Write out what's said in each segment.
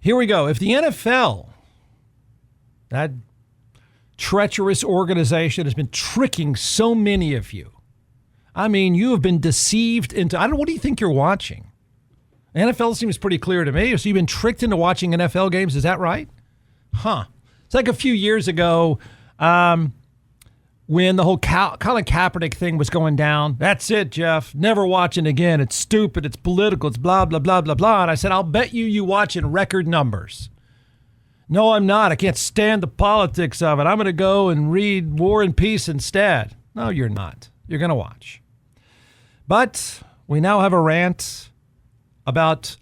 Here we go. If the NFL, that treacherous organization, has been tricking so many of you, I mean, you have been deceived into, what do you think you're watching? NFL seems pretty clear to me. So you've been tricked into watching NFL games. Is that right? Huh. It's like a few years ago when the whole Colin Kaepernick thing was going down. That's it, Jeff. Never watching again. It's stupid. It's political. It's blah, blah, blah, blah, blah. And I said, I'll bet you watching record numbers. No, I'm not. I can't stand the politics of it. I'm going to go and read War and Peace instead. No, you're not. You're going to watch. But we now have a rant about,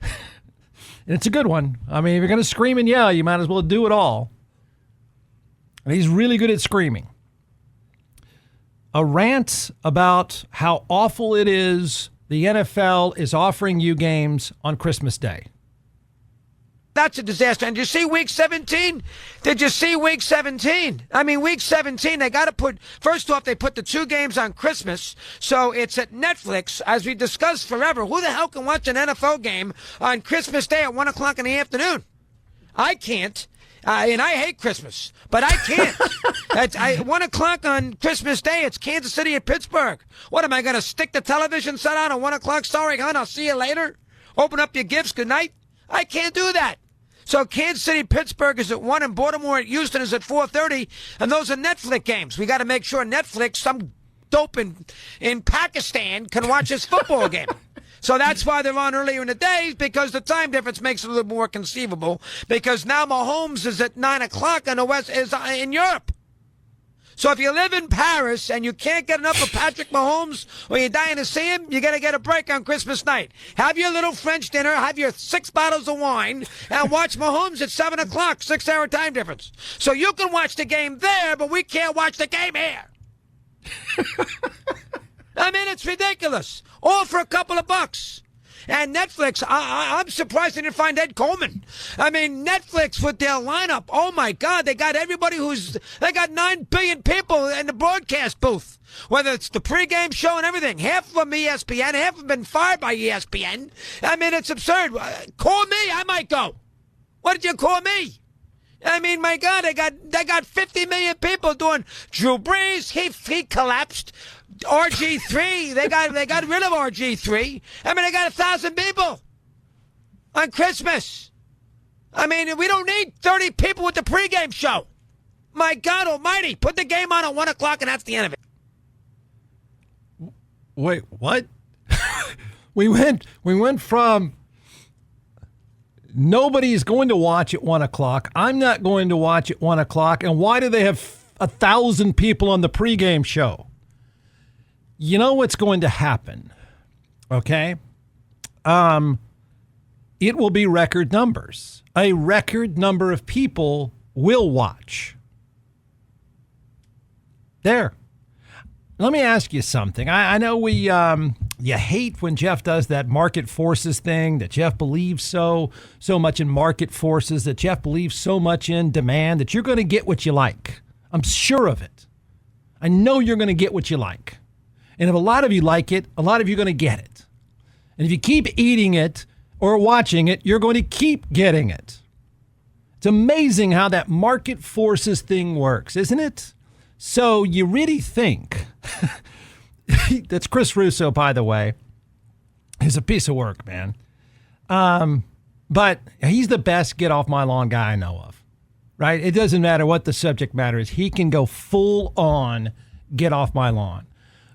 and it's a good one. I mean, if you're going to scream and yell, you might as well do it all. And he's really good at screaming. A rant about how awful it is the NFL is offering you games on Christmas Day. That's a disaster. And did you see week 17? Did you see week 17? I mean, week 17, they got to put, first off, they put the 2 games on Christmas. So it's at Netflix, as we discussed forever. Who the hell can watch an NFL game on Christmas Day at 1 o'clock in the afternoon? I can't. And I hate Christmas, but I can't. At 1 o'clock on Christmas Day, it's Kansas City at Pittsburgh. What, am I going to stick the television set on at 1 o'clock? Sorry, hon, I'll see you later. Open up your gifts. Good night. I can't do that. So Kansas City, Pittsburgh is at 1, and Baltimore at Houston is at 4:30, and those are Netflix games. We got to make sure Netflix, some dope in Pakistan, can watch this football game. So that's why they're on earlier in the day, because the time difference makes it a little more conceivable, because now Mahomes is at 9 o'clock and the West is in Europe. So if you live in Paris and you can't get enough of Patrick Mahomes or you're dying to see him, you got to get a break on Christmas night. Have your little French dinner, have your 6 bottles of wine, and watch Mahomes at 7 o'clock, 6-hour time difference. So you can watch the game there, but we can't watch the game here. I mean, it's ridiculous. All for a couple of bucks. And Netflix, I'm surprised they didn't find Ed Coleman. I mean, Netflix with their lineup, oh my God, they got everybody they got 9 billion people in the broadcast booth. Whether it's the pregame show and everything. Half of them ESPN, half of them been fired by ESPN. I mean, it's absurd. Call me, I might go. What did you call me? I mean, my God, they got 50 million people doing Drew Brees. He collapsed. RG3, they got rid of RG3. I mean, they got 1,000 people on Christmas. I mean, we don't need 30 people with the pregame show. My God Almighty, put the game on at 1 o'clock, and that's the end of it. Wait, what? we went from nobody's going to watch at 1 o'clock. I'm not going to watch at 1 o'clock. And why do they have 1,000 people on the pregame show? You know what's going to happen, okay? It will be record numbers. A record number of people will watch. There. Let me ask you something. I know you hate when Jeff does that market forces thing, that Jeff believes so much in market forces, that Jeff believes so much in demand, that you're going to get what you like. I'm sure of it. I know you're going to get what you like. And if a lot of you like it, a lot of you are going to get it. And if you keep eating it or watching it, you're going to keep getting it. It's amazing how that market forces thing works, isn't it? So you really think, that's Chris Russo, by the way. He's a piece of work, man. But he's the best get off my lawn guy I know of, right? It doesn't matter what the subject matter is. He can go full on get off my lawn.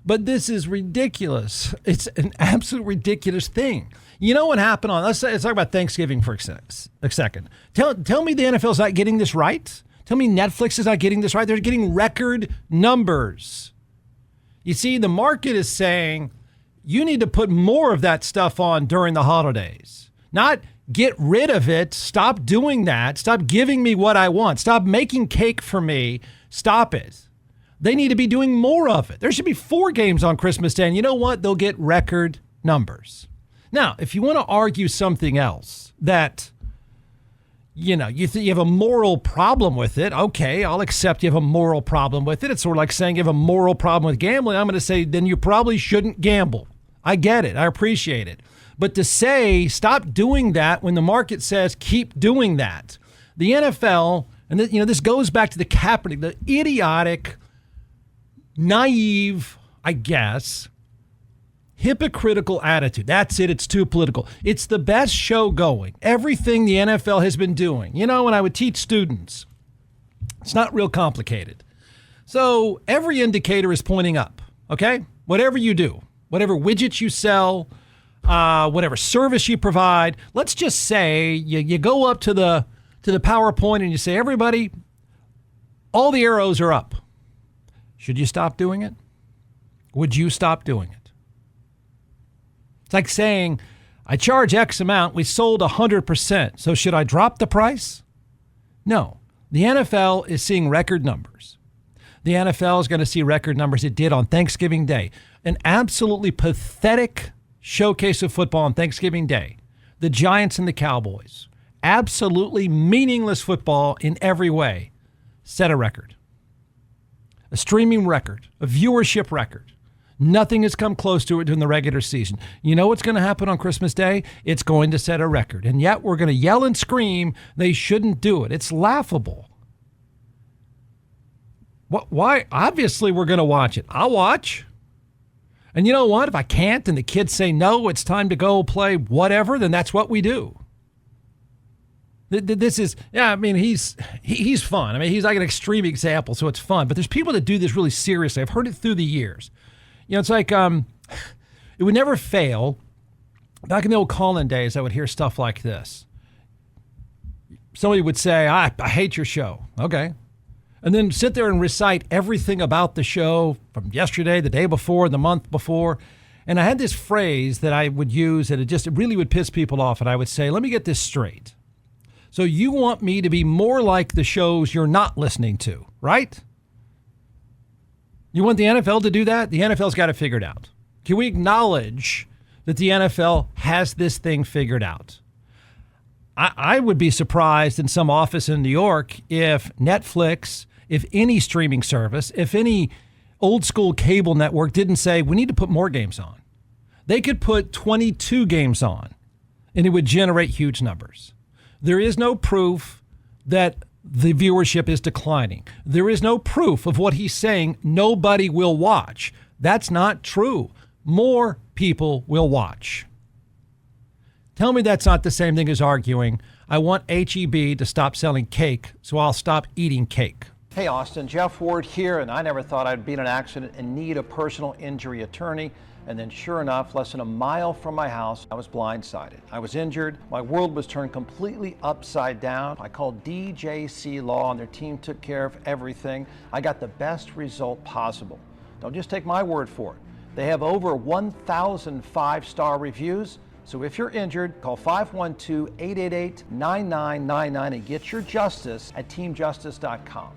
But this is ridiculous. It's an absolute ridiculous thing. You know what happened on, let's talk about Thanksgiving for a second. Tell me the NFL's not getting this right. Tell me Netflix is not getting this right. They're getting record numbers. You see, the market is saying you need to put more of that stuff on during the holidays. Not get rid of it. Stop doing that. Stop giving me what I want. Stop making cake for me. Stop it. They need to be doing more of it. There should be 4 games on Christmas Day, and you know what? They'll get record numbers. Now, if you want to argue something else that, you have a moral problem with it, okay, I'll accept you have a moral problem with it. It's sort of like saying you have a moral problem with gambling. I'm going to say then you probably shouldn't gamble. I get it. I appreciate it. But to say stop doing that when the market says keep doing that, the NFL, and this goes back to the Kaepernick, the idiotic, naive, I guess, hypocritical attitude. That's it. It's too political. It's the best show going. Everything the NFL has been doing. When I would teach students, it's not real complicated. So every indicator is pointing up, okay? Whatever you do, whatever widgets you sell, whatever service you provide, let's just say you go up to the PowerPoint and you say, everybody, all the arrows are up. Should you stop doing it? Would you stop doing it? It's like saying, I charge X amount, we sold 100%, so should I drop the price? No. The NFL is seeing record numbers. The NFL is going to see record numbers it did on Thanksgiving Day. An absolutely pathetic showcase of football on Thanksgiving Day. The Giants and the Cowboys. Absolutely meaningless football in every way. Set a record. A streaming record. A viewership record. Nothing has come close to it during the regular season. You know what's going to happen on Christmas Day? It's going to set a record. And yet we're going to yell and scream they shouldn't do it. It's laughable. Why? Obviously, we're going to watch it. I'll watch. And you know what? If I can't and the kids say, no, it's time to go play whatever, then that's what we do. This is, he's fun. He's like an extreme example, so it's fun. But there's people that do this really seriously. I've heard it through the years. It's like it would never fail. Back in the old call-in days, I would hear stuff like this. Somebody would say, I hate your show. Okay. And then sit there and recite everything about the show from yesterday, the day before, the month before. And I had this phrase that I would use that it really would piss people off. And I would say, let me get this straight. So you want me to be more like the shows you're not listening to, right? You want the NFL to do that? The NFL's got it figured out. Can we acknowledge that the NFL has this thing figured out? I would be surprised in some office in New York if Netflix, if any streaming service, if any old school cable network didn't say, we need to put more games on. They could put 22 games on and it would generate huge numbers. There is no proof that the viewership is declining. There is no proof of what he's saying. Nobody will watch. That's not true. More people will watch. Tell me that's not the same thing as arguing, I want HEB to stop selling cake, so I'll stop eating cake. Hey Austin, Jeff Ward here, and I never thought I'd be in an accident and need a personal injury attorney. And then sure enough, less than a mile from my house, I was blindsided. I was injured. My world was turned completely upside down. I called DJC Law and their team took care of everything. I got the best result possible. Don't just take my word for it. They have over 1,000 five-star reviews. So if you're injured, call 512-888-9999 and get your justice at teamjustice.com.